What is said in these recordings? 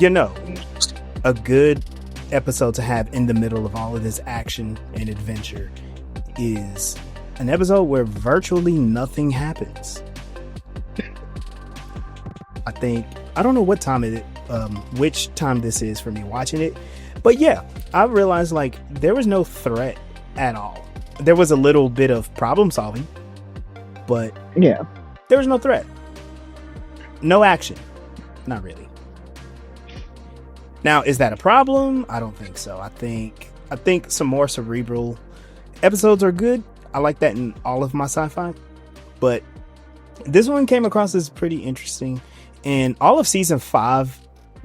You know, a good episode to have in the middle of all of this action and adventure is an episode where virtually nothing happens. I don't know what time which time this is for me watching it, but yeah, I realized like there was no threat at all. There was a little bit of problem solving, but yeah, there was no threat. No action. Not really. Now, is that a problem? I don't think so. I think some more cerebral episodes are good. I like that in all of my sci-fi, but this one came across as pretty interesting. And all of season 5,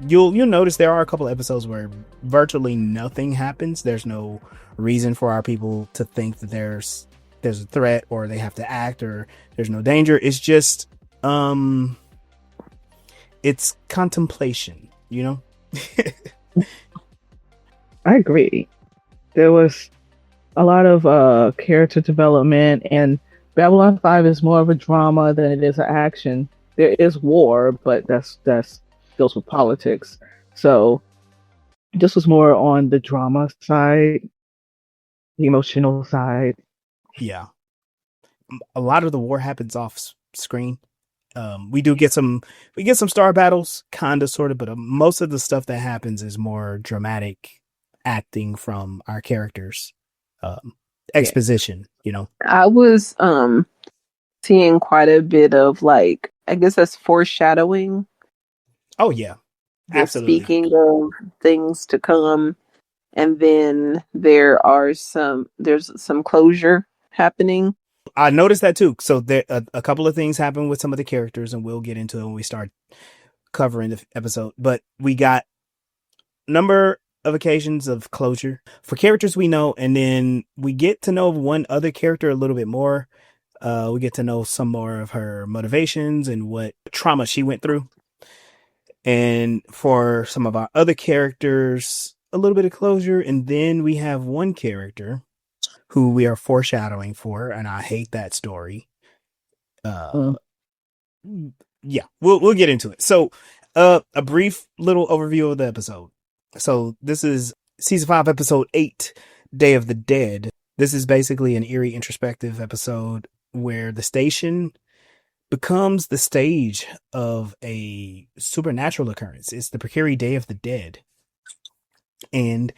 you'll notice there are a couple episodes where virtually nothing happens. There's no reason for our people to think that there's a threat or they have to act or there's no danger. It's just it's contemplation, you know? I agree. There was a lot of character development, and Babylon 5 is more of a drama than it is an action. There is war, but that's deals with politics. So this was more on the drama side, the emotional side. Yeah. A lot of the war happens off screen. We get some star battles, kind of, sort of, but most of the stuff that happens is more dramatic acting from our characters, exposition. You know, I was seeing quite a bit of like, I guess that's foreshadowing. Oh yeah, absolutely. Speaking of things to come, and then there's some closure happening. I noticed that too. So there a couple of things happen with some of the characters, and we'll get into it when we start covering the episode. But we got a number of occasions of closure for characters we know, and then we get to know one other character a little bit more. We get to know some more of her motivations and what trauma she went through. And for some of our other characters, a little bit of closure. And then we have one character who we are foreshadowing for, and I hate that story. Yeah, we'll get into it. So, a brief little overview of the episode. So this is season 5, episode 8, Day of the Dead. This is basically an eerie introspective episode where the station becomes the stage of a supernatural occurrence. It's the Brakiri Day of the Dead. And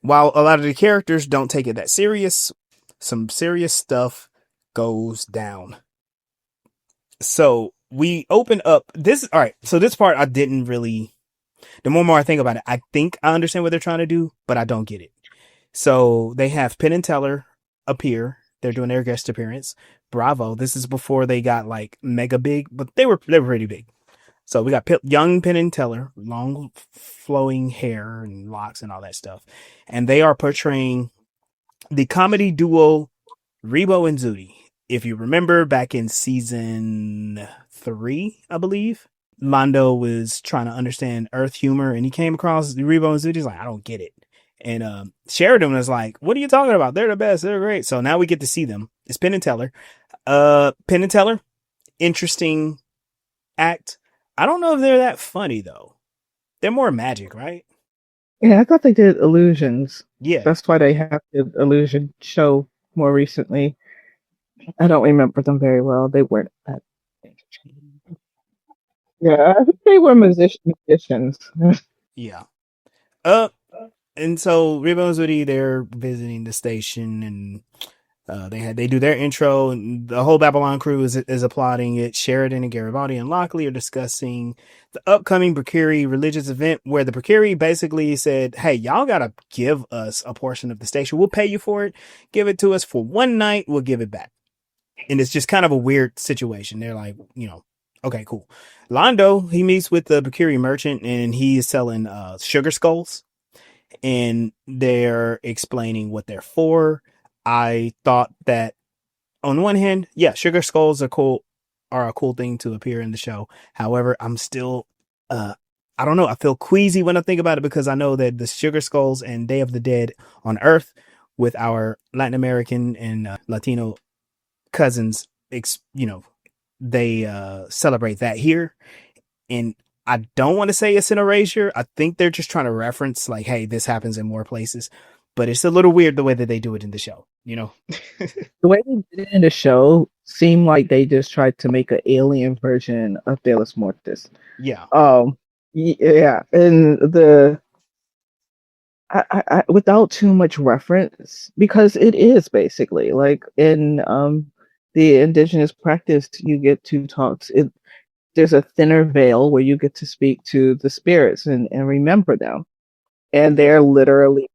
while a lot of the characters don't take it that serious, some serious stuff goes down. So we open up this. All right. So this part I didn't really, the more I think about it, I think I understand what they're trying to do, but I don't get it. So they have Penn and Teller appear. They're doing their guest appearance. Bravo. This is before they got like mega big, but they were pretty big. So we got young Penn and Teller, long flowing hair and locks and all that stuff. And they are portraying the comedy duo Rebo and Zooty. If you remember back in season 3, I believe, Londo was trying to understand Earth humor and he came across Rebo and Zooty. He's like, I don't get it. And Sheridan was like, what are you talking about? They're the best. They're great. So now we get to see them. It's Penn and Teller. Penn and Teller, interesting act. I don't know if they're that funny, though. They're more magic, right? Yeah, I thought they did illusions. Yeah. That's why they have the illusion show more recently. I don't remember them very well. They weren't that entertaining. Yeah, I think they were musicians. Yeah. And so Rebo and Zooty, they're visiting the station, and they do their intro, and the whole Babylon crew is applauding it. Sheridan and Garibaldi and Lockley are discussing the upcoming Brakiri religious event, where the Brakiri basically said, hey, y'all gotta give us a portion of the station. We'll pay you for it. Give it to us for one night. We'll give it back. And it's just kind of a weird situation. They're like, okay, cool. Londo, he meets with the Brakiri merchant, and he is selling sugar skulls, and they're explaining what they're for. I thought that on one hand, yeah, sugar skulls are a cool thing to appear in the show. However, I'm still, I don't know. I feel queasy when I think about it, because I know that the sugar skulls and Day of the Dead on Earth with our Latin American and Latino cousins, they celebrate that here. And I don't want to say it's an erasure. I think they're just trying to reference like, hey, this happens in more places. But it's a little weird the way that they do it in the show, you know? The way they did it in the show seemed like they just tried to make an alien version of Deus Mortis. Yeah. Yeah, and the without too much reference, because it is basically like in the indigenous practice, you get to talk. There's a thinner veil where you get to speak to the spirits and remember them, and they're literally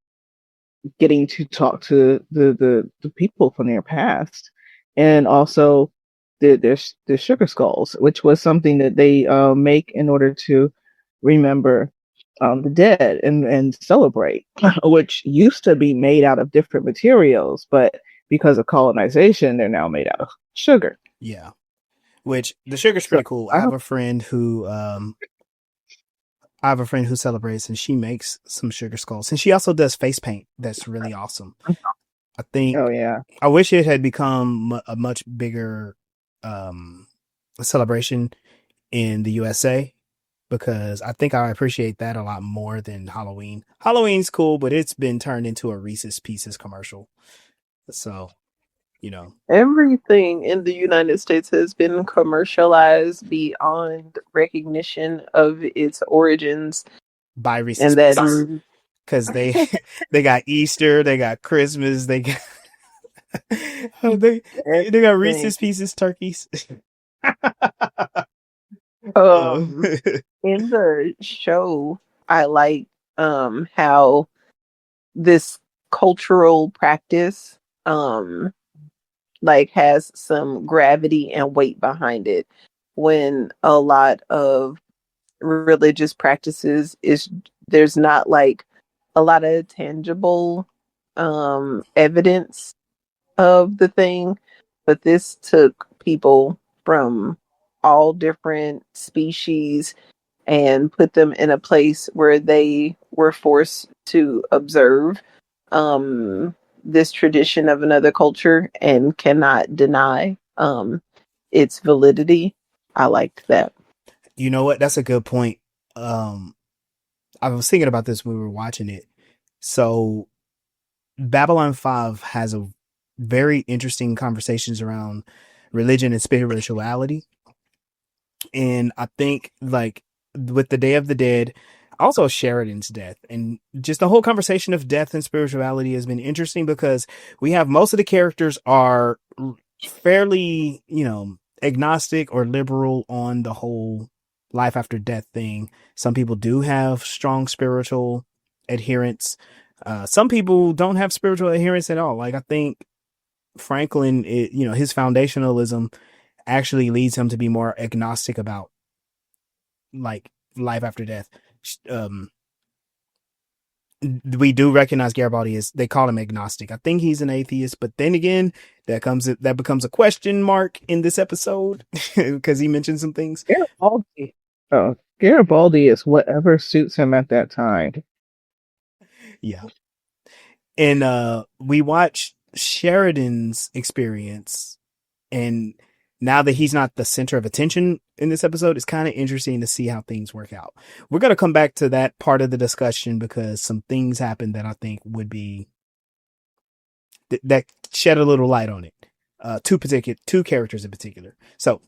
getting to talk to the people from their past, and also the sugar skulls, which was something that they make in order to remember the dead and celebrate, which used to be made out of different materials, but because of colonization, they're now made out of sugar. Yeah. Which the sugar's So pretty cool. I have a friend who celebrates and she makes some sugar skulls. And she also does face paint. That's really awesome. I think oh yeah, I wish it had become a much bigger celebration in the USA, because I think I appreciate that a lot more than Halloween. Halloween's cool, but it's been turned into a Reese's Pieces commercial. So, you know, Everything in the United States has been commercialized beyond recognition of its origins, buy Reese's and that Pieces because they got Easter, they got Christmas, they got they got everything. Reese's Pieces turkeys. Um, in the show, I like how this cultural practice like has some gravity and weight behind it, when a lot of religious practices is there's not like a lot of tangible evidence of the thing, but this took people from all different species and put them in a place where they were forced to observe this tradition of another culture and cannot deny its validity. I liked that. You know what? That's a good point. Um, I was thinking about this when we were watching it. So Babylon 5 has a very interesting conversations around religion and spirituality. And I think like with the Day of the Dead, also Sheridan's death, and just the whole conversation of death and spirituality has been interesting because we have most of the characters are fairly, you know, agnostic or liberal on the whole life after death thing. Some people do have strong spiritual adherence. Some people don't have spiritual adherence at all. Like I think Franklin, you know, his foundationalism actually leads him to be more agnostic about like life after death. Um, we do recognize Garibaldi as, they call him agnostic. I think he's an atheist, but then again, that becomes a question mark in this episode because he mentioned some things. Garibaldi. Oh, Garibaldi is whatever suits him at that time. Yeah. And we watch Sheridan's experience, and now that he's not the center of attention in this episode, it's kind of interesting to see how things work out. We're going to come back to that part of the discussion because some things happen that I think would be that shed a little light on it. Two characters in particular. So,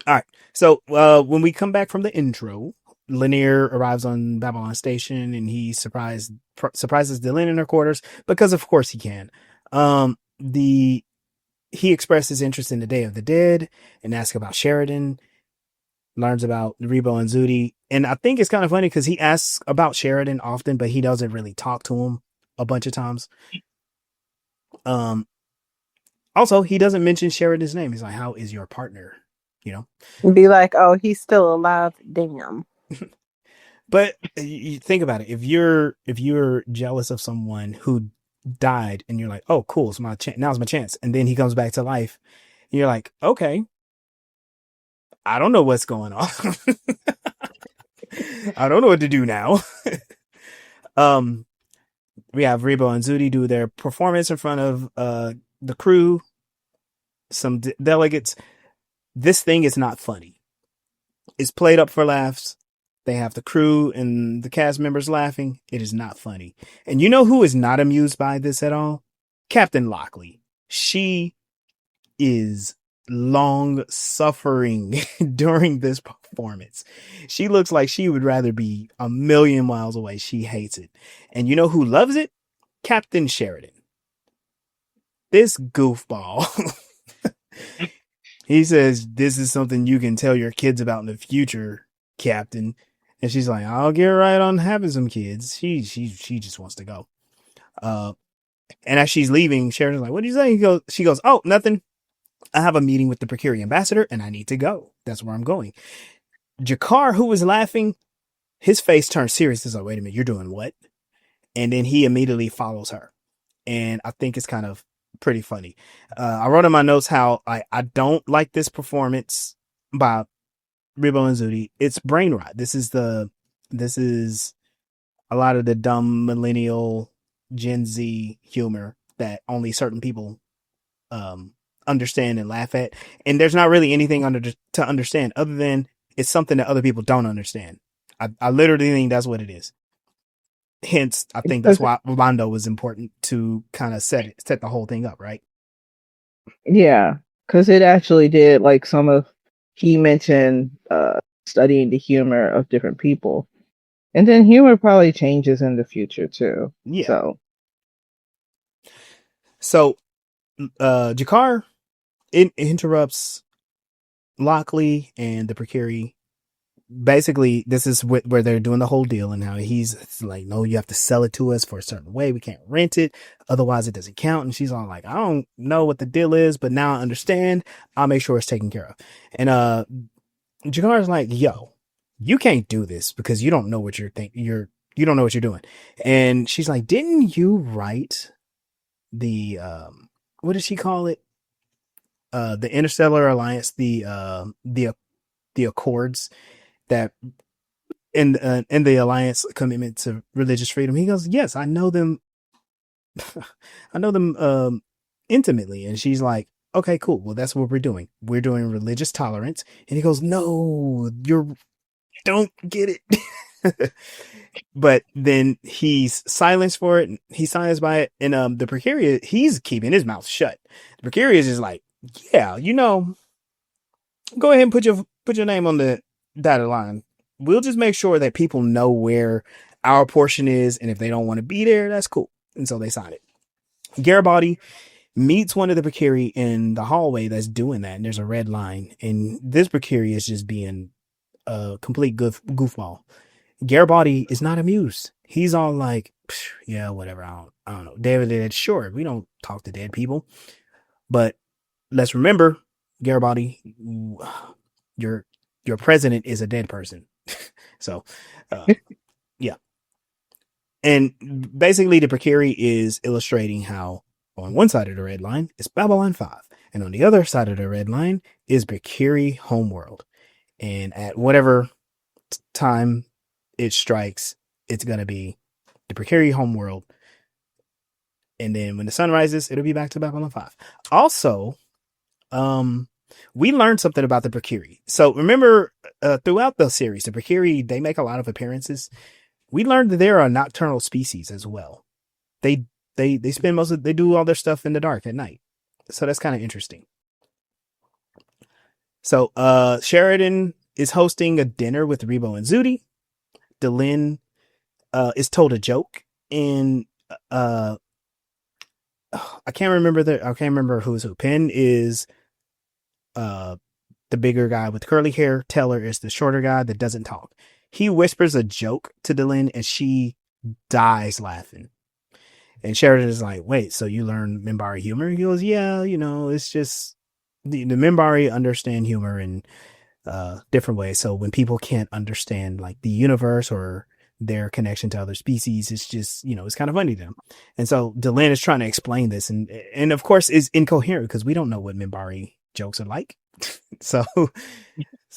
all right. So, when we come back from the intro, Lanier arrives on Babylon Station and he surprises Delenn in her quarters because of course he can. He expressed his interest in the Day of the Dead and asks about Sheridan, learns about Rebo and Zudi. And I think it's kind of funny because he asks about Sheridan often, but he doesn't really talk to him a bunch of times. Also, he doesn't mention Sheridan's name. He's like, how is your partner? You know? Be like, oh, he's still alive. Damn. But you think about it. If you're jealous of someone who died and you're like, oh, cool, it's now's my chance. And then he comes back to life. And you're like, okay, I don't know what's going on. I don't know what to do now. We have Rebo and Zudi do their performance in front of the crew, some delegates. This thing is not funny. It's played up for laughs. They have the crew and the cast members laughing. It is not funny. And you know who is not amused by this at all? Captain Lockley. She is long suffering during this performance. She looks like she would rather be a million miles away. She hates it. And you know who loves it? Captain Sheridan. This goofball. He says, this is something you can tell your kids about in the future, Captain. And she's like, I'll get right on having some kids. She just wants to go. And as she's leaving, Sheridan's like, what do you say? She goes, oh, nothing. I have a meeting with the Brakiri ambassador and I need to go. That's where I'm going. Jakar, who was laughing, his face turns serious. He's like, wait a minute, you're doing what? And then he immediately follows her. And I think it's kind of pretty funny. I wrote in my notes how I don't like this performance by Rebo and Zudi. It's brain rot. This is a lot of the dumb millennial Gen Z humor that only certain people understand and laugh at. And there's not really anything to understand other than it's something that other people don't understand. I literally think that's what it is. Hence, I think that's why Rondo was important to kind of set the whole thing up, right? Yeah, because it actually did, like, he mentioned studying the humor of different people. And then humor probably changes in the future too. Yeah. So Jakar interrupts Lockley and the Brakiri. Basically, this is where they're doing the whole deal and how he's like, no, you have to sell it to us for a certain way. We can't rent it. Otherwise, it doesn't count. And she's all like, I don't know what the deal is, but now I understand. I'll make sure it's taken care of. And Jakar's like, yo, you can't do this because you don't know what you don't know what you're doing. And she's like, didn't you write the what did she call it? The Interstellar Alliance, the Accords that in the Alliance commitment to religious freedom. He goes, yes, I know them. I know them intimately. And she's like, okay, cool. Well, that's what we're doing. We're doing religious tolerance. And he goes, no, don't get it. But then he's silenced for it. He's silenced by it. And the Brakiri, he's keeping his mouth shut. The Brakiri is just like, yeah, go ahead and put your name on the dotted line. We'll just make sure that people know where our portion is. And if they don't want to be there, that's cool. And so they sign it. Garibaldi meets one of the Brakiri in the hallway that's doing that. And there's a red line. And this Brakiri is just being a complete goofball. Garibaldi is not amused. He's all like, yeah, whatever. I don't know. David dead. Sure. We don't talk to dead people. But let's remember, Garibaldi, your president is a dead person. So, yeah. And basically the Brakiri is illustrating how on one side of the red line is Babylon 5. And on the other side of the red line is Brakiri homeworld. And at whatever time it strikes, it's going to be the Brakiri homeworld. And then when the sun rises, it'll be back to Babylon 5. Also, we learned something about the Brakiri. So remember, throughout the series, the Brakiri, they make a lot of appearances. We learned that they're a nocturnal species as well. They spend they do all their stuff in the dark at night. So that's kind of interesting. So Sheridan is hosting a dinner with Rebo and Zudi. Delenn is told a joke, and I can't remember who's who. Penn is the bigger guy with curly hair. Teller is the shorter guy that doesn't talk. He whispers a joke to Delenn and she dies laughing. And Sheridan is like, wait, so you learn Minbari humor? He goes, yeah, it's just the Minbari understand humor in different ways. So when people can't understand like the universe or their connection to other species, it's just, it's kind of funny to them. And so Delenn is trying to explain this and of course is incoherent because we don't know what Minbari jokes are like. So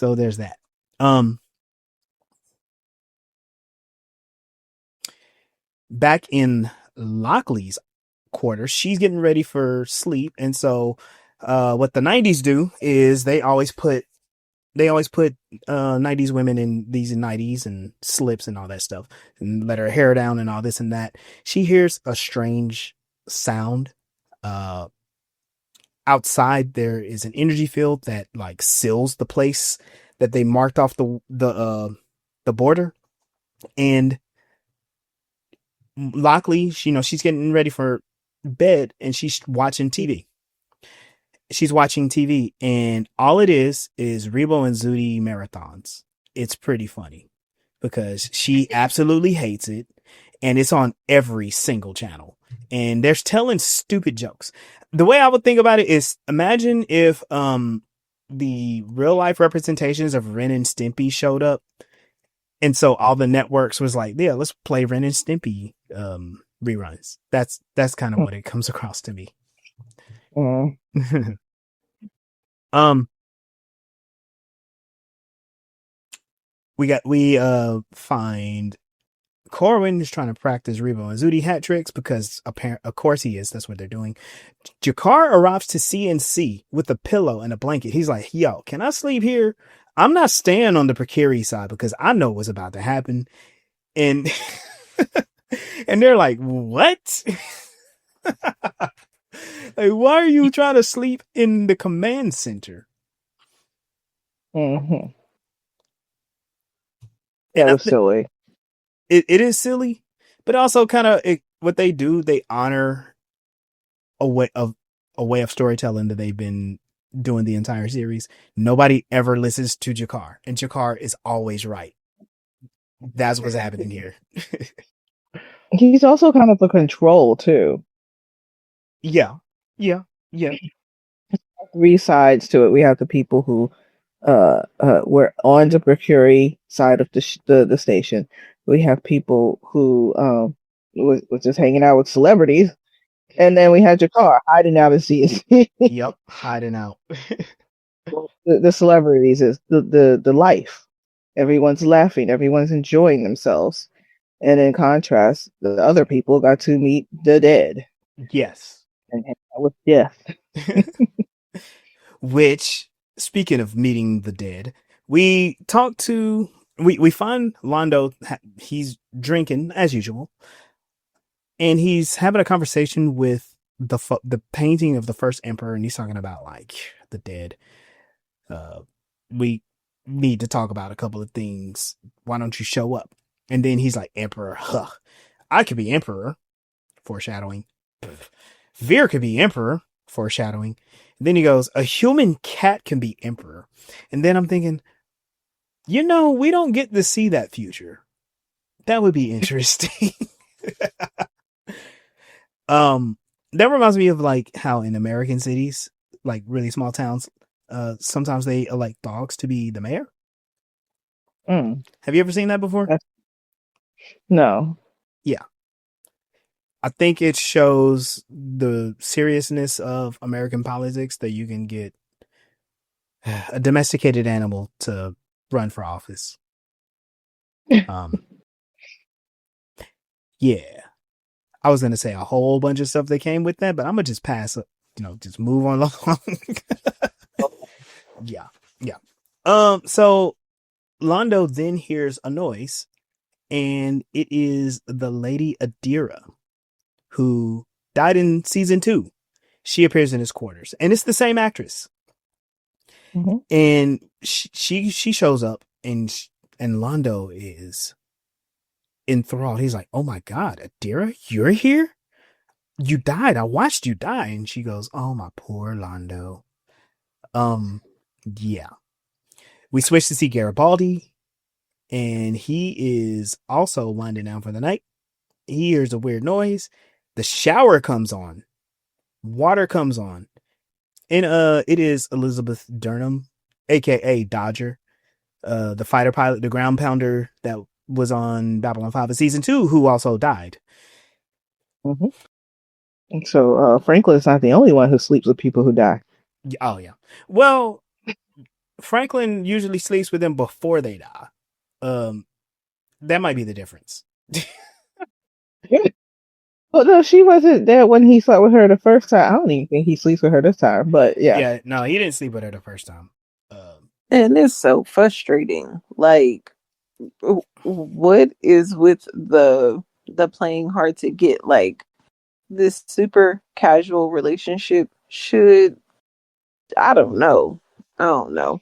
there's that. Back in Lockley's quarters, she's getting ready for sleep. And so what the 90s do is they always put they always put 90s women in these 90s and slips and all that stuff and let her hair down and all this and that. She hears a strange sound. Outside there is an energy field that like seals the place that they marked off the border. And Lockley, she's getting ready for bed and she's watching TV. And all it is Rebo and Zooty marathons. It's pretty funny because she absolutely hates it and it's on every single channel and they're telling stupid jokes. The way I would think about it is imagine if the real life representations of Ren and Stimpy showed up. And so all the networks was like, yeah, let's play Ren and Stimpy reruns. That's kind of what it comes across to me. We find Corwin is trying to practice Rebo and Zooty hat tricks because of course he is. That's what they're doing. Jakar arrives to CNC with a pillow and a blanket. He's like, yo, can I sleep here? I'm not staying on the Brakiri side because I know what's about to happen. And and they're like, what? Like, why are you trying to sleep in the command center? Mm-hmm. That was silly. It is silly, but also kind of what they do. They honor a way of storytelling that they've been doing the entire series. Nobody ever listens to Jakar, and Jakar is always right. That's what's happening here. He's also kind of a control too. Yeah. Three sides to it. We have the people who were on the Brakiri side of the station. We have people who was just hanging out with celebrities, and then we had Jakar hiding out in CNC. Yep, hiding out. The celebrities is the life. Everyone's laughing. Everyone's enjoying themselves. And in contrast, the other people got to meet the dead. Yes. And hang out with death. Which, speaking of meeting the dead, we find Londo, he's drinking as usual, and he's having a conversation with the painting of the first emperor, and he's talking about like the dead. We need to talk about a couple of things. Why don't you show up? And then he's like, Emperor, I could be emperor, foreshadowing. Veer could be emperor, foreshadowing. And then he goes, a human cat can be emperor. And then I'm thinking, we don't get to see that future. That would be interesting. That reminds me of like how in American cities, like really small towns, sometimes they elect dogs to be the mayor. Have you ever seen that before? No. Yeah. I think it shows the seriousness of American politics that you can get a domesticated animal to run for office. Yeah. I was going to say a whole bunch of stuff that came with that, but I'm going to just pass up, just move on along. Yeah. So Londo then hears a noise, and it is the Lady Adira, who died in season 2. She appears in his quarters, and it's the same actress. Mm-hmm. And she shows up, and Londo is enthralled. He's like, "Oh my God, Adira, you're here? You died. I watched you die." And she goes, "Oh, my poor Londo." Yeah. We switch to see Garibaldi, and he is also winding down for the night. He hears a weird noise. The shower comes on. Water comes on. And it is Elizabeth Durham, aka Dodger, the fighter pilot, the ground pounder that was on Babylon 5 in season 2, who also died. Mm-hmm. So Franklin's not the only one who sleeps with people who die. Oh yeah. Well, Franklin usually sleeps with them before they die. That might be the difference. Well, no, she wasn't there when he slept with her the first time. I don't even think he sleeps with her this time, but yeah. Yeah, no, he didn't sleep with her the first time. And it's so frustrating. Like, what is with the playing hard to get? Like, this super casual relationship should, I don't know. I don't know.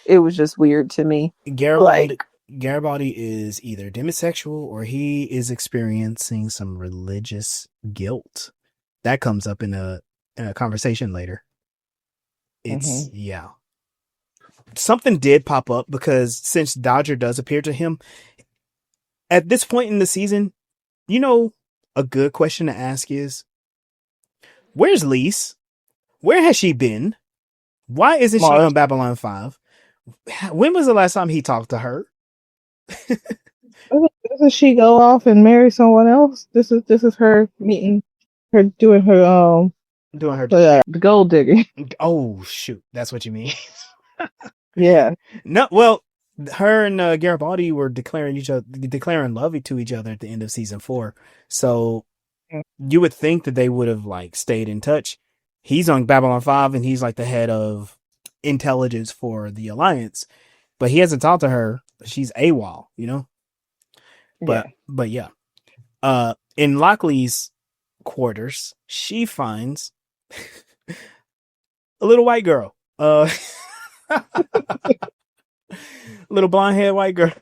It was just weird to me. Garibaldi Like, Garibaldi is either demisexual or he is experiencing some religious guilt. That comes up in a conversation later. It's Mm-hmm. yeah. Something did pop up because since Dodger does appear to him at this point in the season, you know, a good question to ask is, where's Lise? Where has she been? Why isn't she Mars. on Babylon 5? When was the last time he talked to her? Doesn't she go off and marry someone else? This is her meeting, her doing her Doing her. the gold digging. Oh, shoot. That's what you mean? Yeah. No, well, her and Garibaldi were declaring love to each other at the end of season 4. So you would think that they would have like stayed in touch. He's on Babylon 5 and he's like the head of intelligence for the Alliance, but he hasn't talked to her. She's AWOL, you know? Yeah. But yeah. In Lockley's quarters, she finds a little white girl. Little blonde haired white girl.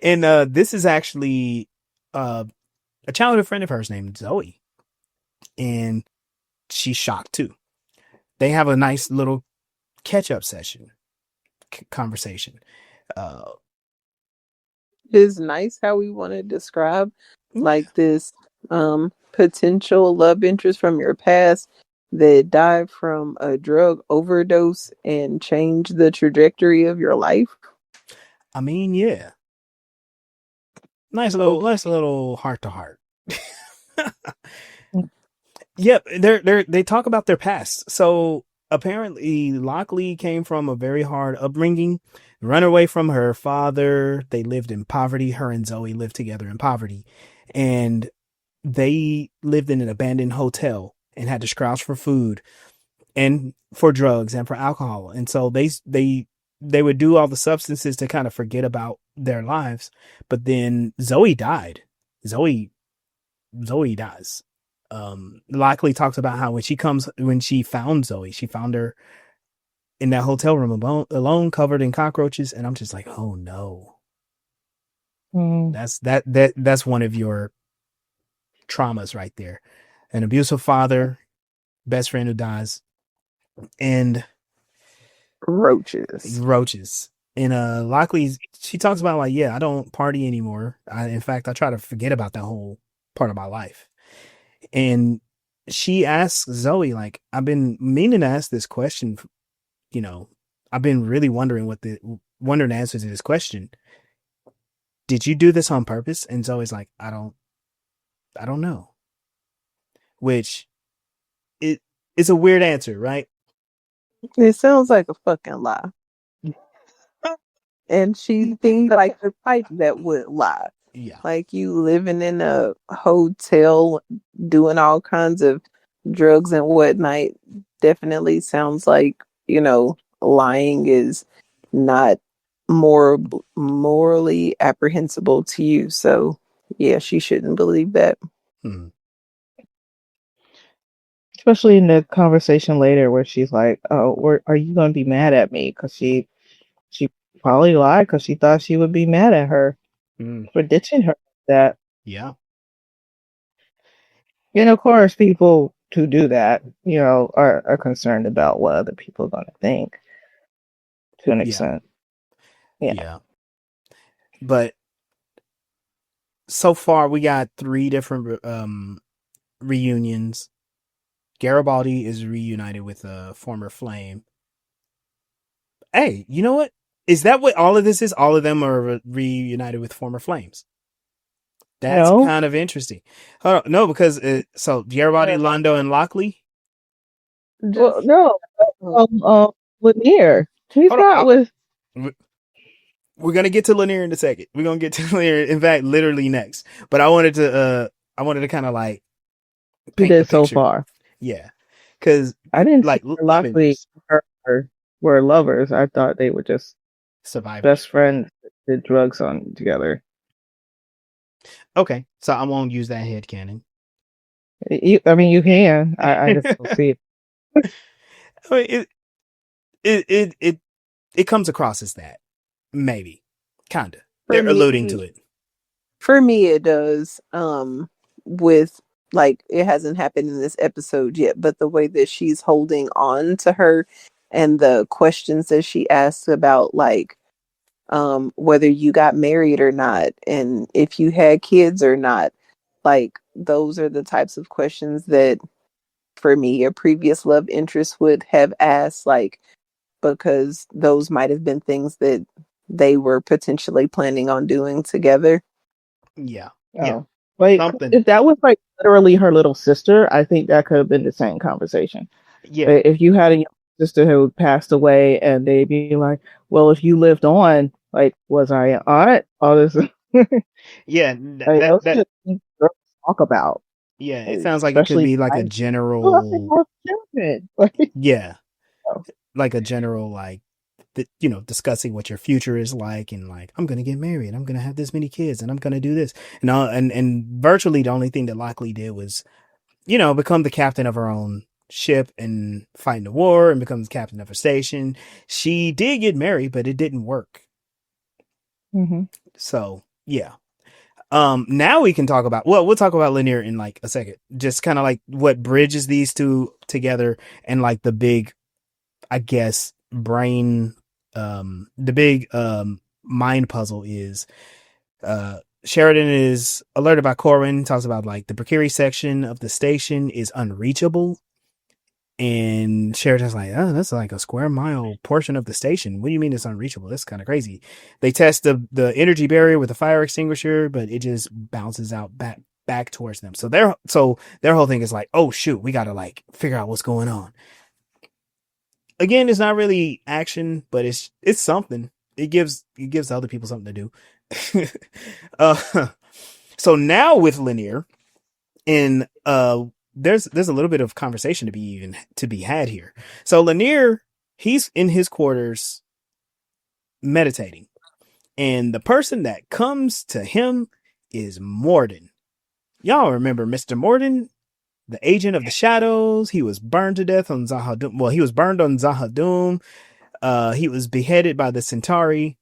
And this is actually a childhood friend of hers named Zoe. And she's shocked too. They have a nice little catch up session, conversation. it's nice how we want to describe like this potential love interest from your past that died from a drug overdose and changed the trajectory of your life. I mean, yeah. Nice little heart to heart. Yep, they talk about their past. So apparently Lockley came from a very hard upbringing, run away from her father. They lived in poverty. Her and Zoe lived together in poverty. And they lived in an abandoned hotel and had to scrounge for food and for drugs and for alcohol. And so they would do all the substances to kind of forget about their lives. But then Zoe died. Zoe dies. Lockley talks about how when she found Zoe, she found her in that hotel room alone, covered in cockroaches. And I'm just like, oh no. That's one of your traumas right there. An abusive father, best friend who dies, and Roaches. And Lockley, she talks about like, yeah, I don't party anymore. In fact, I try to forget about that whole part of my life. And she asks Zoe, like, I've been meaning to ask this question, you know, I've been really wondering the answer to this question. Did you do this on purpose? And Zoe's like, I don't know. Which it's a weird answer, right? It sounds like a fucking lie. And she seemed like the type that would lie. Yeah. Like, you living in a hotel doing all kinds of drugs and whatnot definitely sounds like, lying is not morally apprehensible to you. So yeah, she shouldn't believe that. Especially in the conversation later where she's like, "Oh, are you going to be mad at me?" Because she probably lied because she thought she would be mad at her for ditching her. That yeah. And of course, people who do that, are concerned about what other people are going to think to an extent. Yeah. But so far, we got 3 different reunions. Garibaldi is reunited with a former flame. Hey, you know what? Is that what all of this is? All of them are reunited with former flames. That's kind of interesting. No, because so Garibaldi, Londo, and Lockley. Well, no, Lanier. He's not with. We're gonna get to Lanier in a second. We're gonna get to Lanier, in fact, literally next. But I wanted to kind of like paint the picture so far. Yeah, because I didn't like Lockley. Her were lovers. I thought they were just Survivors. best friends that did drugs on together. Okay, so I won't use that headcanon. I mean, you can. I just don't see it. I mean, it comes across as that. Maybe. Kinda. They're alluding to it. For me, it does. With like, it hasn't happened in this episode yet, but the way that she's holding on to her and the questions that she asks about, like, whether you got married or not, and if you had kids or not, like, those are the types of questions that, for me, a previous love interest would have asked, like, because those might have been things that they were potentially planning on doing together. Yeah. Oh. Yeah. Like, Something. if that was like literally her little sister, I think that could have been the same conversation. Yeah. But if you had a young sister who passed away and they'd be like, well, if you lived on, like, was I an aunt? All this. Yeah. Like, those are the things girls talk about. Yeah. It Like, sounds like it could especially be like a I general. have children. Like, Yeah. oh. Like a general, like, discussing what your future is like, and like, I'm gonna get married, I'm gonna have this many kids, and I'm gonna do this, and virtually the only thing that Lockley did was, become the captain of her own ship and fight in the war and become the captain of her station. She did get married, but it didn't work. Mm-hmm. So yeah. Now we can talk about, we'll talk about Lanier in like a second, just kind of like what bridges these two together, and like the big, I guess, brain, the big mind puzzle is, Sheridan is alerted by Corwin, talks about like the Brakiri section of the station is unreachable, and Sheridan's like, oh, that's like a square mile portion of the station. What do you mean it's unreachable? That's kind of crazy. They test the energy barrier with a fire extinguisher, but it just bounces out back towards them. So their whole thing is like, oh shoot, we gotta like figure out what's going on. Again, it's not really action, but it's something. It gives other people something to do. So now with Lanier, and there's a little bit of conversation to be had here. So Lanier, he's in his quarters meditating, and the person that comes to him is Morden. Y'all remember Mr. Morden, the agent of the shadows? He was burned to death on Zahadum. Well, he was burned on Zahadum. He was beheaded by the Centauri.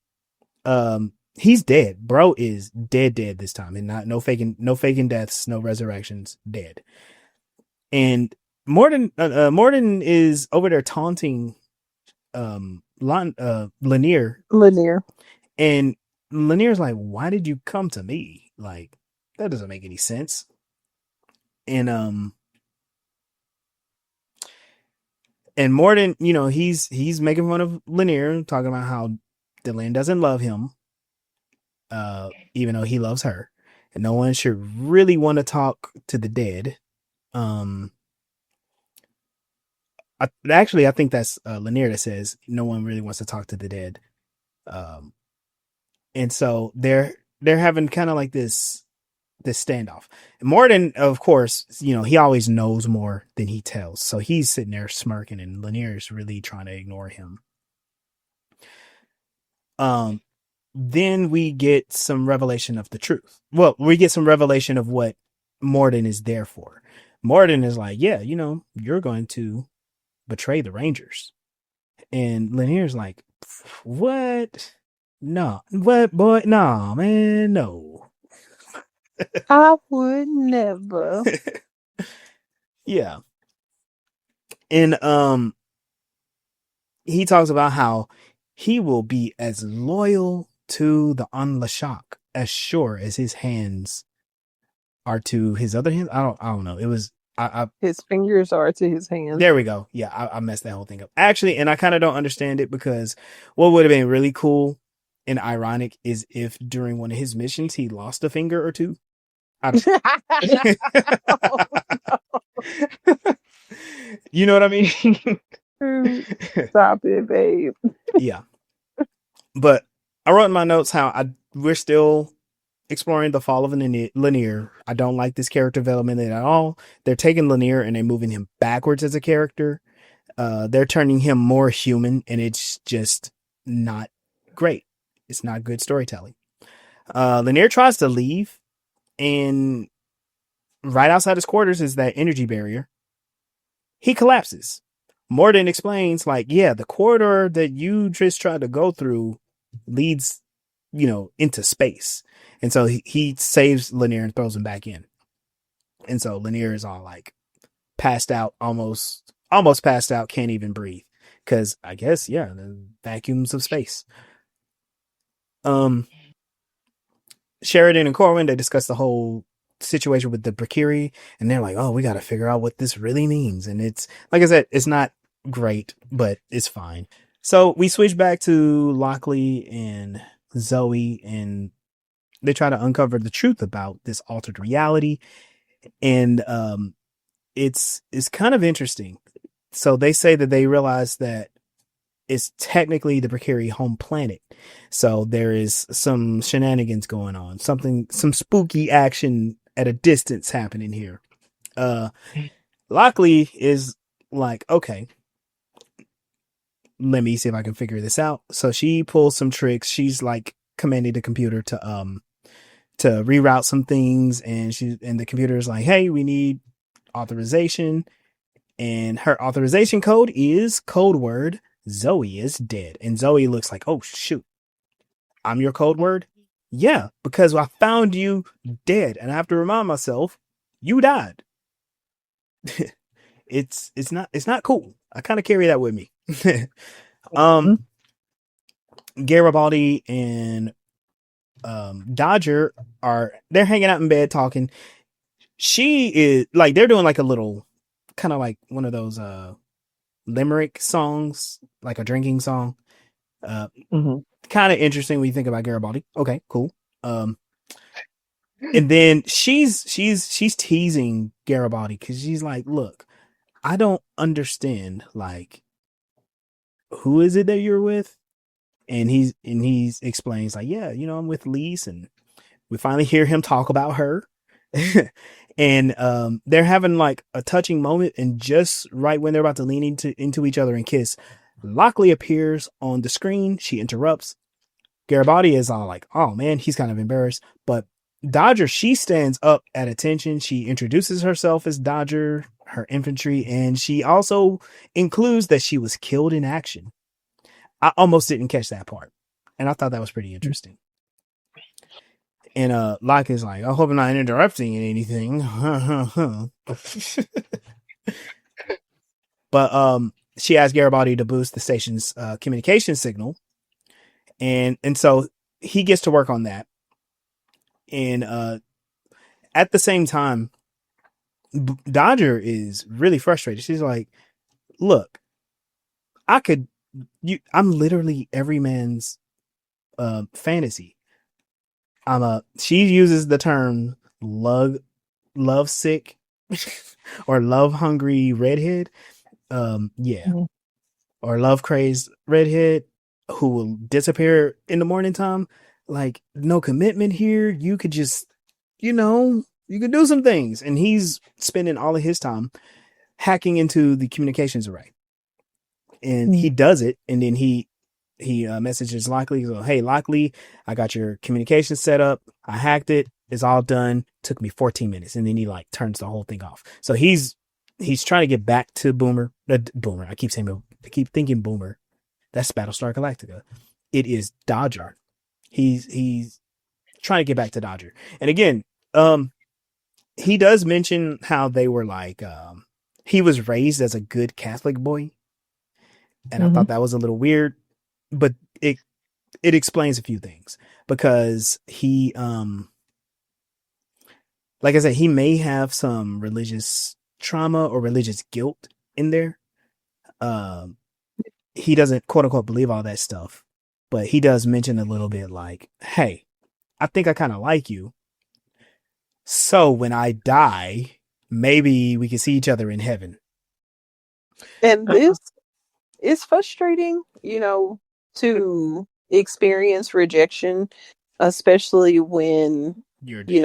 He's dead. Bro is dead this time, and no faking deaths, no resurrections, dead. And Morden is over there taunting Lanier. And Lanier's like, why did you come to me? Like, that doesn't make any sense. And Morden, he's making fun of Lanier, talking about how Delenn doesn't love him, even though he loves her, and no one should really want to talk to the dead. I think that's Lanier that says no one really wants to talk to the dead. And so they're having kind of like this standoff. Morden, of course, he always knows more than he tells. So he's sitting there smirking, and Lanier's really trying to ignore him. Then we get some revelation of the truth. Well, we get some revelation of what Morden is there for. Morden is like, yeah, you're going to betray the Rangers. And Lanier's like, what? No. What, boy? No, man, no. I would never. Yeah. And he talks about how he will be as loyal to the Unlashak as sure as his hands are to his other hands. I don't know. It was his fingers are to his hands. There we go. Yeah, I messed that whole thing up. Actually, and I kind of don't understand it, because what would have been really cool and ironic is if during one of his missions he lost a finger or two. I don't You know what I mean? Stop it, babe. Yeah. But I wrote in my notes how we're still exploring the fall of Lanier. I don't like this character development at all. They're taking Lanier and they're moving him backwards as a character. They're turning him more human, and it's just not great. It's not good storytelling. Lanier tries to leave, and right outside his quarters is that energy barrier. He collapses. Morden explains, like, yeah, the corridor that you just tried to go through leads, into space. And so he saves Lanier and throws him back in. And so Lanier is all like passed out, almost passed out, can't even breathe. Because I guess, yeah, the vacuums of space. Sheridan and Corwin, they discuss the whole situation with the Brakiri, and they're like, oh, we got to figure out what this really means. And it's, like I said, it's not great, but it's fine. So we switch back to Lockley and Zoe, and they try to uncover the truth about this altered reality. And it's kind of interesting. So they say that they realize that it's technically the Brakiri home planet. So there is some shenanigans going on, some spooky action at a distance happening here. Lockley is like, okay, let me see if I can figure this out. So she pulls some tricks. She's like commanding the computer to reroute some things, and the computer is like, hey, we need authorization, and her authorization code is code word Zoe is dead. And Zoe looks like, oh shoot, I'm your code word? Yeah, because I found you dead, and I have to remind myself you died. It's not cool. I kind of carry that with me. Garibaldi and Dodger they're hanging out in bed talking. She is like, they're doing like a little kind of like one of those limerick songs, like a drinking song. Kind of interesting when you think about Garibaldi. Okay, cool. And then she's teasing Garibaldi because she's like, look, I don't understand, like, who is it that you're with? And he explains, like, yeah, I'm with Lise, and we finally hear him talk about her. And they're having like a touching moment, and just right when they're about to lean into each other and kiss, Lockley appears on the screen. She interrupts. Garibaldi is all like, oh man, he's kind of embarrassed. But Dodger, she stands up at attention. She introduces herself as Dodger, her infantry, and she also includes that she was killed in action. I almost didn't catch that part, and I thought that was pretty interesting. And Locke is like, I hope I'm not interrupting anything. But she asked Garibaldi to boost the station's communication signal, and so he gets to work on that. And at the same time, Dodger is really frustrated. She's like, look, I'm literally every man's fantasy. She uses the term love sick or love hungry redhead. Or love crazed redhead who will disappear in the morning time. Like, no commitment here. You could just, you could do some things. And he's spending all of his time hacking into the communications array. And he does it, and then he messages Lockley. So, hey, Lockley, I got your communication set up. I hacked it. It's all done. Took me 14 minutes. And then he like turns the whole thing off. So he's trying to get back to Boomer. I keep thinking Boomer. That's Battlestar Galactica. It is Dodger. He's trying to get back to Dodger. And again, he does mention how they were like, he was raised as a good Catholic boy. And I thought that was a little weird, but it explains a few things, because he, like I said, he may have some religious trauma or religious guilt in there. He doesn't quote unquote believe all that stuff, but he does mention a little bit like, hey, I think I kind of like you. So when I die, maybe we can see each other in heaven. And this is frustrating, to experience rejection, especially when,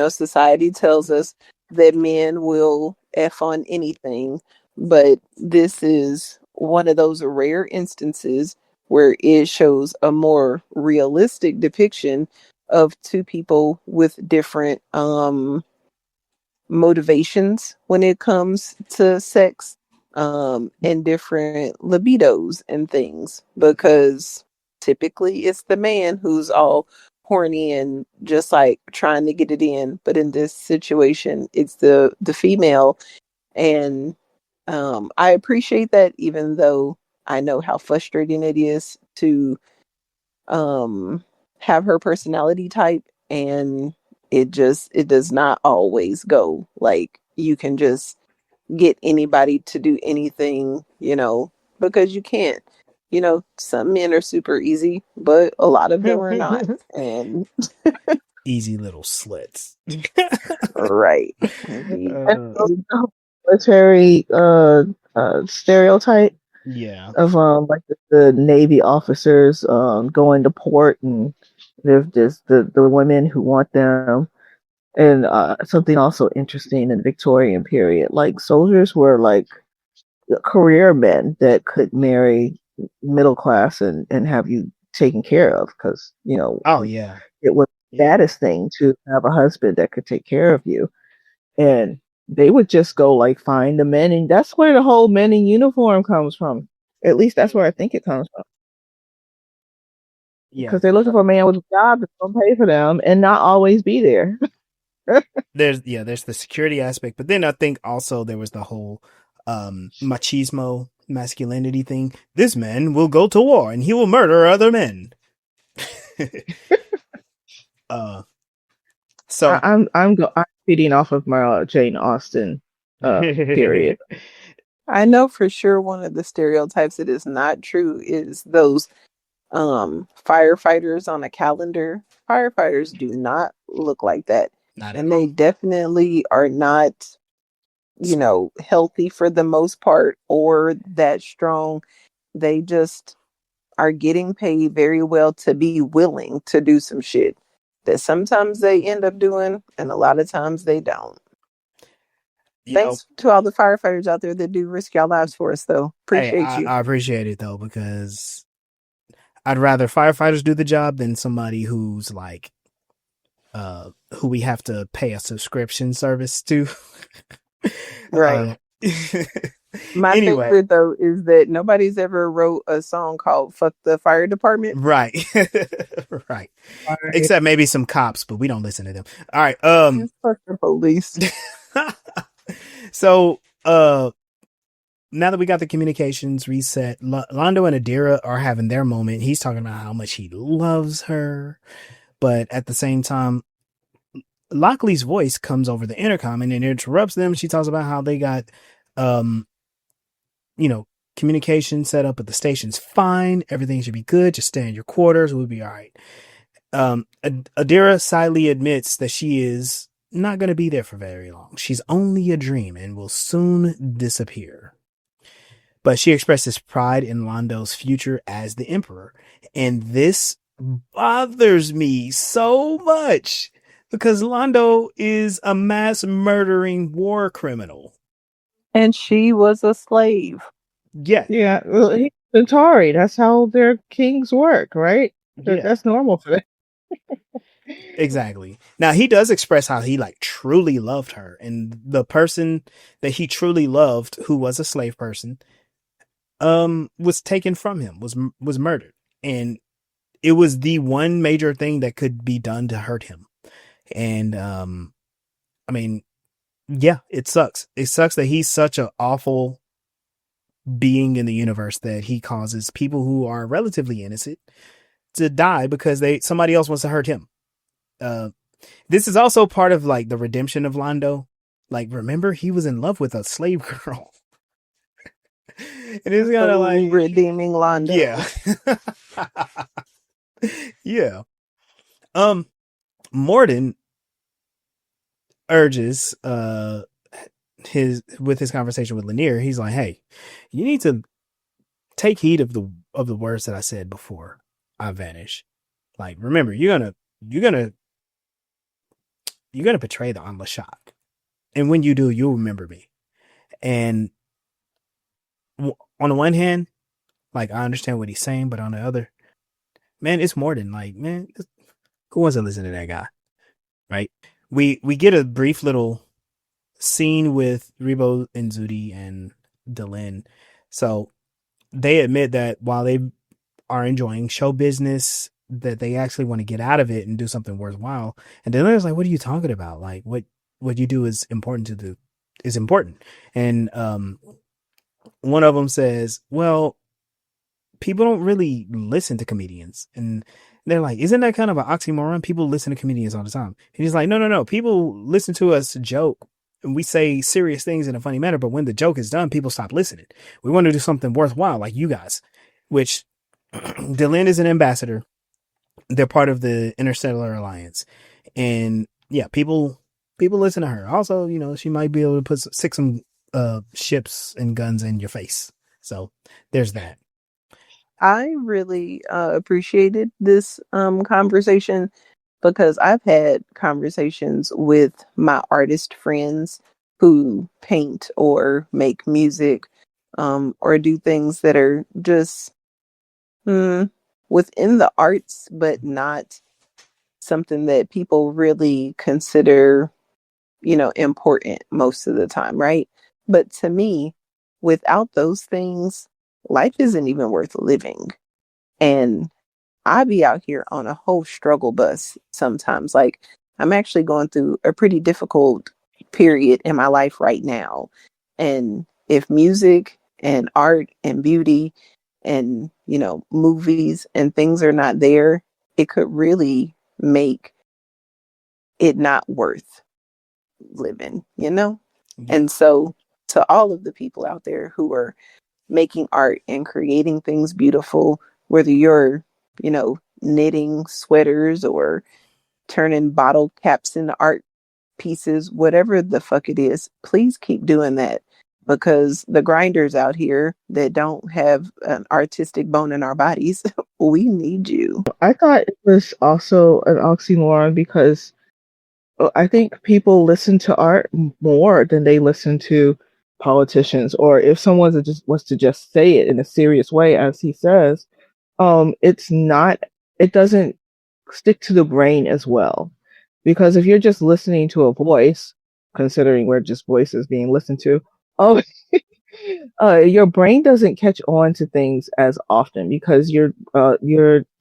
society tells us that men will F on anything. But this is one of those rare instances where it shows a more realistic depiction of two people with different motivations when it comes to sex, and different libidos and things, because typically it's the man who's all horny and just like trying to get it in, but in this situation it's the female. And I appreciate that, even though I know how frustrating it is to um have her personality type, and it does not always go like you can just get anybody to do anything, because you can't. Some men are super easy, but a lot of them are not. And Easy little slits. right. Military stereotype Yeah. of like the Navy officers going to port, and there's just the women who want them. And something also interesting in the Victorian period, like soldiers were like career men that could marry middle class and have you taken care of, because Oh yeah. it was the Yeah. status thing to have a husband that could take care of you. And they would just go like find the men, and that's where the whole men in uniform comes from. At least that's where I think it comes from, Yeah. because they're looking for a man with a job that's gonna pay for them and not always be there. There's the security aspect, but then I think also there was the whole machismo masculinity thing. This man will go to war and he will murder other men. So I'm feeding off of my Jane Austen period. I know for sure one of the stereotypes that is not true is those firefighters on a calendar. Firefighters do not look like that. And they definitely are not, healthy for the most part, or that strong. They just are getting paid very well to be willing to do some shit that sometimes they end up doing and a lot of times they don't. Thanks to all the firefighters out there that do risk your lives for us, though. Appreciate you. I appreciate it though, because I'd rather firefighters do the job than somebody who's like who we have to pay a subscription service to. Right. My favorite though is that nobody's ever wrote a song called "Fuck the Fire Department." Right. Right. Except maybe some cops, but we don't listen to them. All right. Fuck the police. So now that we got the communications reset, Londo and Adira are having their moment. He's talking about how much he loves her, but at the same time, Lockley's voice comes over the intercom and it interrupts them. She talks about how they got, communication set up at the station's fine. Everything should be good. Just stay in your quarters. We'll be all right. Adira sadly admits that she is not going to be there for very long. She's only a dream and will soon disappear. But she expresses pride in Londo's future as the emperor. And this bothers me so much because Londo is a mass murdering war criminal. And she was a slave. Yeah. Yeah. Well, he's Centauri. That's how their kings work, right? Yeah. That's normal for them. Exactly. Now he does express how he like truly loved her, and the person that he truly loved, who was a slave person, was taken from him, was murdered, and it was the one major thing that could be done to hurt him. And I mean, yeah, it sucks. It sucks that he's such an awful being in the universe that he causes people who are relatively innocent to die because somebody else wants to hurt him. This is also part of like the redemption of Londo. Like, remember, he was in love with a slave girl. And it's kind of like redeeming Londo. Yeah. Yeah. Morden urges his conversation with Lanier. He's like, hey, you need to take heed of the words that I said before I vanish. Like, remember, you're gonna betray the Anla Shock. And when you do, you'll remember me. And on the one hand, like I understand what he's saying, but on the other, man, it's more than like, man, who wants to listen to that guy, right? We get a brief little scene with Rebo and Zudi and Delin. So they admit that while they are enjoying show business, that they actually want to get out of it and do something worthwhile. And Delin's like, what are you talking about? Like what you do is important. And one of them says, well, people don't really listen to comedians. And they're like, isn't that kind of an oxymoron? People listen to comedians all the time. And he's like, no. People listen to us joke. And we say serious things in a funny manner, but when the joke is done, people stop listening. We want to do something worthwhile, like you guys, which Delin is an ambassador. They're part of the Interstellar Alliance. And yeah, people listen to her. Also, you know, she might be able to stick some ships and guns in your face. So there's that. I really appreciated this conversation because I've had conversations with my artist friends who paint or make music or do things that are just within the arts, but not something that people really consider, you know, important most of the time, right? But to me, without those things, life isn't even worth living. And I be out here on a whole struggle bus sometimes. Like, I'm actually going through a pretty difficult period in my life right now. And if music and art and beauty and, you know, movies and things are not there, it could really make it not worth living, you know? Yeah. And so to all of the people out there who are making art and creating things beautiful, whether you're, you know, knitting sweaters or turning bottle caps into art pieces, whatever the fuck it is, please keep doing that, because the grinders out here that don't have an artistic bone in our bodies, we need you. I thought it was also an oxymoron because I think people listen to art more than they listen to politicians. Or if someone was to just say it in a serious way, as he says, it's not. It doesn't stick to the brain as well, because if you're just listening to a voice, considering we're just voices being listened to, oh, your brain doesn't catch on to things as often because your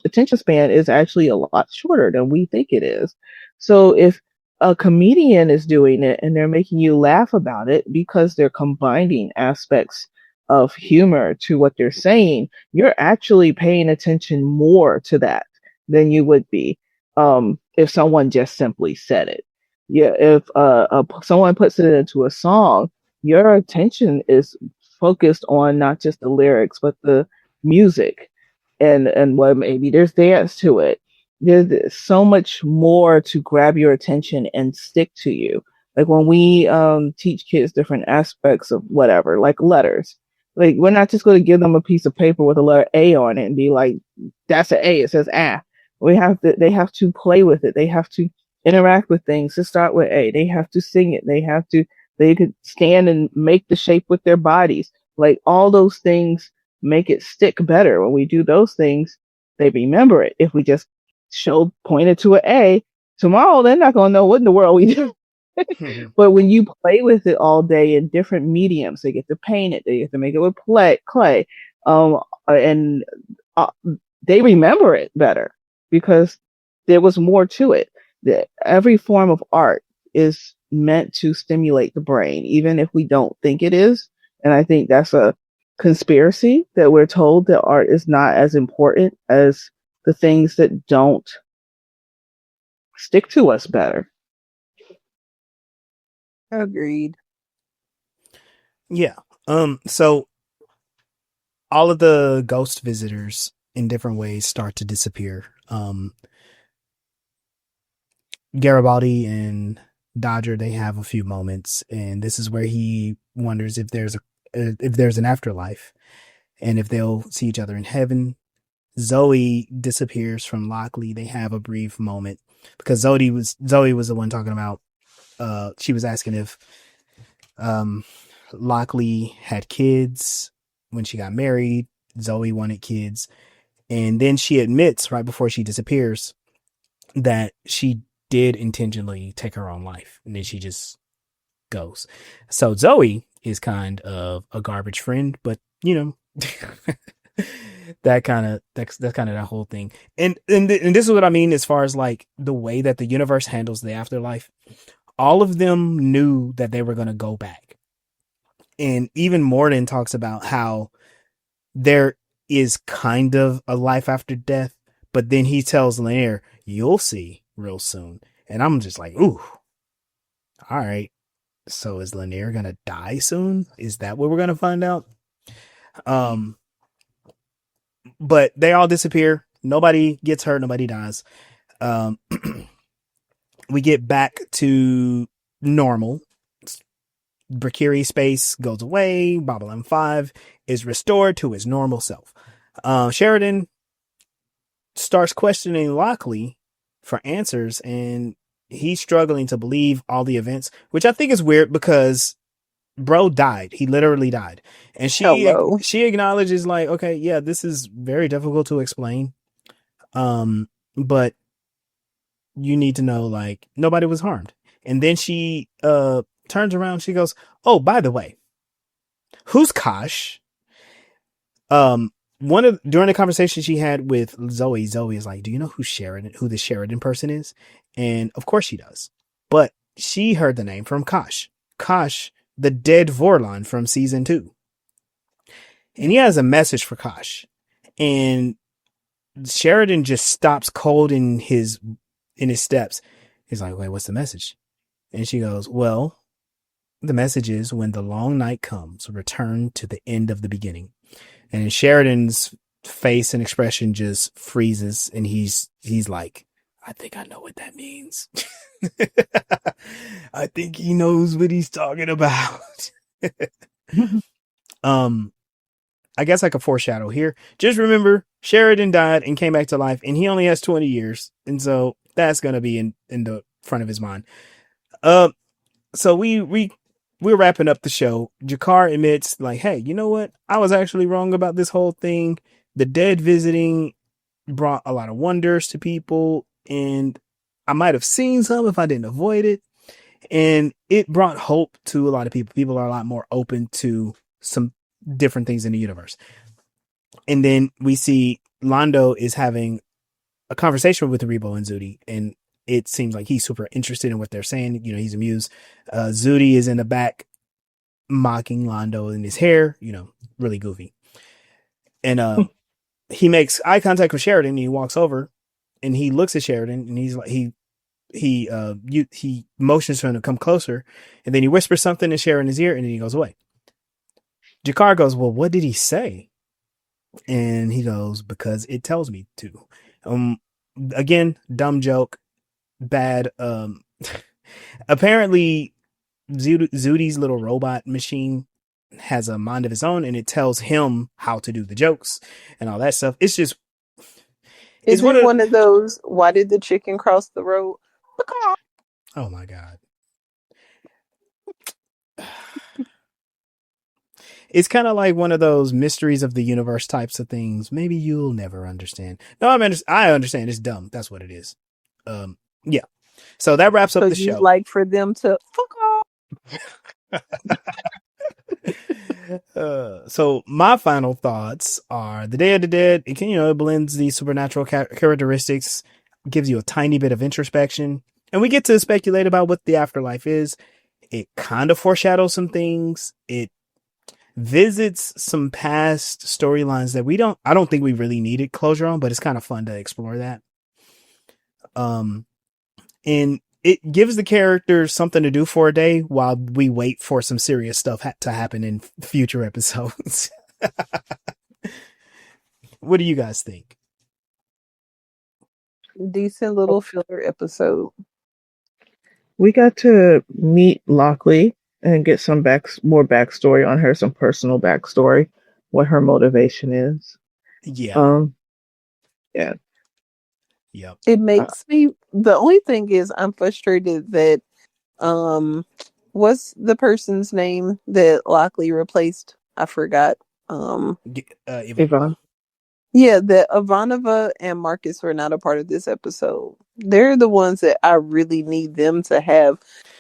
attention span is actually a lot shorter than we think it is. So if a comedian is doing it and they're making you laugh about it because they're combining aspects of humor to what they're saying, you're actually paying attention more to that than you would be if someone just simply said it. Yeah, if someone puts it into a song, your attention is focused on not just the lyrics but the music, and what maybe there's dance to it. There's so much more to grab your attention and stick to you. Like when we teach kids different aspects of whatever, like letters. Like we're not just going to give them a piece of paper with a letter A on it and be like, "That's an A." It says "ah." They have to play with it. They have to interact with things to start with A. They have to sing it. They could stand and make the shape with their bodies. Like all those things make it stick better. When we do those things, they remember it. If we just pointed to an A, tomorrow they're not going to know what in the world we do. But when you play with it all day in different mediums, they get to paint it, they get to make it with clay, and they remember it better because there was more to it. Every form of art is meant to stimulate the brain, even if we don't think it is. And I think that's a conspiracy that we're told that art is not as important as the things that don't stick to us better. Agreed. Yeah. So all of the ghost visitors in different ways start to disappear. Garibaldi and Dodger, they have a few moments, and this is where he wonders if there's an afterlife and if they'll see each other in heaven. Zoe disappears from Lockley. They have a brief moment because Zoe was the one talking about she was asking if Lockley had kids, when she got married, Zoe wanted kids. And then she admits right before she disappears that she did intentionally take her own life. And then she just goes. So Zoe is kind of a garbage friend, but you know, that's kind of that whole thing. And this is what I mean as far as like the way that the universe handles the afterlife. All of them knew that they were going to go back. And even Morden talks about how there is kind of a life after death, but then he tells Lanier, you'll see real soon. And I'm just like, ooh, all right. So is Lanier going to die soon? Is that what we're going to find out? But they all disappear. Nobody gets hurt. Nobody dies. We get back to normal. Brakiri space goes away. Babylon 5 is restored to its normal self. Sheridan starts questioning Lockley for answers, and he's struggling to believe all the events, which I think is weird because bro died. He literally died. And she acknowledges like, okay, yeah, this is very difficult to explain. But you need to know like nobody was harmed. And then she turns around, she goes, oh, by the way, who's Kosh? During the conversation she had with Zoe is like, do you know who the Sheridan person is? And of course she does. But she heard the name from Kosh, the dead Vorlon from season 2. And he has a message for Kosh. And Sheridan just stops cold in his steps. He's like, wait, what's the message? And she goes, well, the message is when the long night comes, return to the end of the beginning. And Sheridan's face and expression just freezes. And he's like, I think I know what that means. I think he knows what he's talking about. I guess I could foreshadow here. Just remember, Sheridan died and came back to life, and he only has 20 years. And so that's going to be in the front of his mind. So we're wrapping up the show. Jakar admits, like, hey, you know what? I was actually wrong about this whole thing. The dead visiting brought a lot of wonders to people, and I might have seen some if I didn't avoid it. And it brought hope to a lot of people. People are a lot more open to some different things in the universe. And then we see Londo is having a conversation with Rebo and Zudi, and it seems like he's super interested in what they're saying. You know, he's amused. Zudi is in the back mocking Londo in his hair, you know, really goofy. And he makes eye contact with Sheridan, and he walks over and he looks at Sheridan, and he's like, he motions for him to come closer, and then he whispers something in Sheridan's ear, and then he goes away. Jakar goes, well, what did he say? And he goes, because it tells me to. Again, dumb joke, bad. Apparently Zudi's little robot machine has a mind of its own, and it tells him how to do the jokes and all that stuff. It's just, is it one of those, why did the chicken cross the road? Oh my God. It's kind of like one of those mysteries of the universe types of things. Maybe you'll never understand. No, I understand. It's dumb. That's what it is. Yeah. So that wraps up the show. Like for them to fuck off. So my final thoughts are the Day of the Dead. It can, it blends these supernatural characteristics, gives you a tiny bit of introspection, and we get to speculate about what the afterlife is. It kind of foreshadows some things. It visits some past storylines that I don't think we really needed closure on, but it's kind of fun to explore that. And it gives the characters something to do for a day while we wait for some serious stuff to happen in future episodes. What do you guys think? Decent little filler episode. We got to meet Lockley and get some more backstory on her, some personal backstory, what her motivation is. Yeah. Yeah. Yep. It makes me, the only thing is I'm frustrated that what's the person's name that Lockley replaced? I forgot. Yvonne. Yeah, that Ivanova and Marcus were not a part of this episode. They're the ones that I really need them to have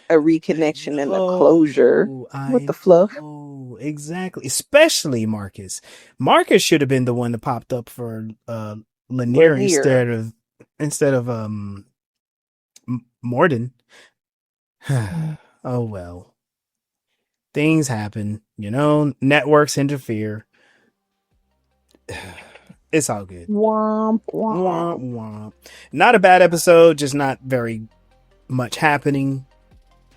a reconnection and a closure with the fluff. Oh, exactly. Especially Marcus. Marcus should have been the one that popped up for Lanier instead of Morden. Oh well. Things happen, networks interfere. It's all good. Womp, womp. Womp, womp. Not a bad episode, just not very much happening.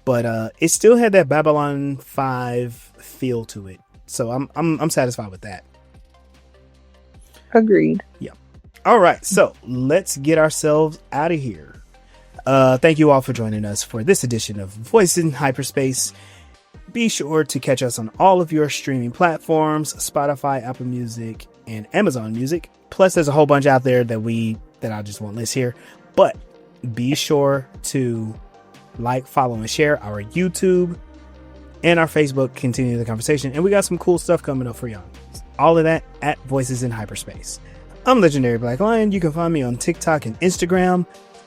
But it still had that Babylon 5 feel to it. So I'm satisfied with that. Agreed. Yeah. All right, so let's get ourselves out of here. Thank you all for joining us for this edition of Voice in Hyperspace. Be sure to catch us on all of your streaming platforms, Spotify, Apple Music, and Amazon Music. Plus, there's a whole bunch out there that I just won't list here. But be sure to like, follow, and share our YouTube and our Facebook. Continue the conversation. And we got some cool stuff coming up for y'all. All of that at Voices in Hyperspace. I'm Legendary Black Lion. You can find me on TikTok and Instagram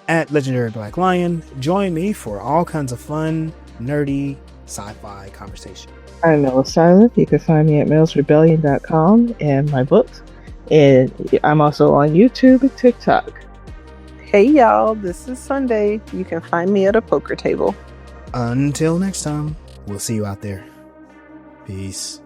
at Legendary Black Lion. Join me for all kinds of fun, nerdy, sci-fi conversation. I'm Mel Silent. You can find me at millsrebellion.com and my books. And I'm also on YouTube and TikTok. Hey y'all, this is Sunday. You can find me at a poker table. Until next time, we'll see you out there. Peace.